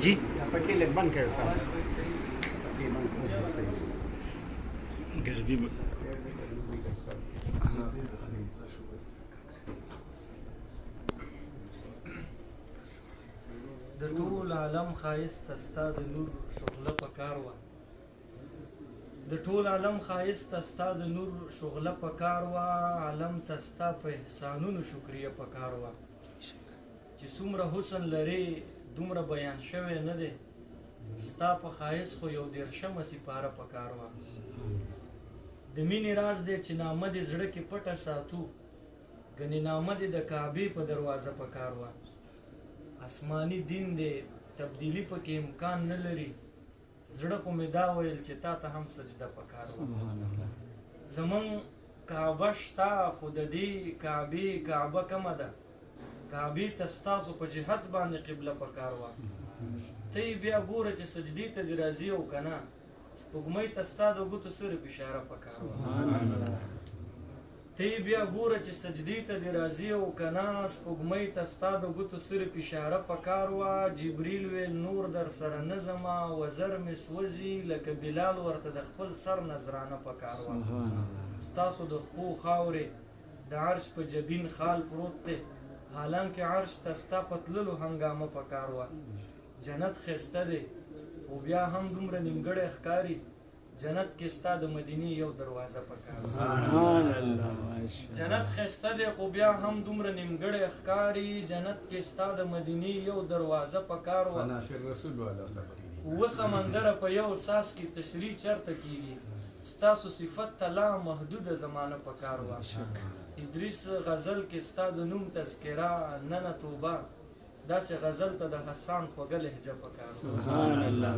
जी पक्के लग बंद करो साहब पक्के बंद करो सही गर्मी में د ټول عالم ښایسته ستا د نور شغله پکار وه د ټول عالم ښایسته ستا د نور شغله پکار وه عالم ته ستا په احسانونو شکریه پکار وه چې څومره حسن لرې دومره بیان شوی نه دی ستا په ښایست خو یو دېرشمه سپاره پکار وه د مینې راز دی چې نامه دې زړه کې پټه ساتو ګنې نامه دې د کعبې په دروازه پکار وه آسمانی دین دی تبدیلی پکې امکان نه لري زړه خو مې دا ویل چې تا ته هم سجده پکار وه زمونږ کعبه شته خو د دې کعبې کعبه کمه ده کعبې ته ستاسو په جهت باندې قبله پکار وه ته یې بیا ګوره چې سجدې ته دې راځي او که نه سپوږمۍ ته ستا د ګوتو صرف اشاره پکار وه ته یې بیا ګوره چې سجدې ته دې راځي او که نه سپوږمۍ ته ستا د ګوتو صرف اشاره پکار وه جبریل ویل نور در سره نه ځمه وزر مې سوځي لکه بلال ورته د خپل سر نذرانه پکار وه ستاسو د خپو خاورې د عرش په جبین خال پروت دی حالانکه عرش ته ستا په تللو هنګامه پکار وه جنت ښایسته دی خو بیا هم دومره نیمګړی ښکاري جنت کې ستا د مدینې یو دروازه پکار سبحان الله جنت ښایسته دی خو بیا هم دومره نیمګړی ښکاري جنت کې ستا د مدینې یو دروازه پکار وه اوه سمندره په یو ساس کې تشریح چرته کیږي ستاسو صفت ته لا محدوده زمانه پکار وه ادریس غزل کې ستا د نوم تذکره ننه توبه داسې غزل ته د حسان خوږه لهجه پکار وه سبحان الله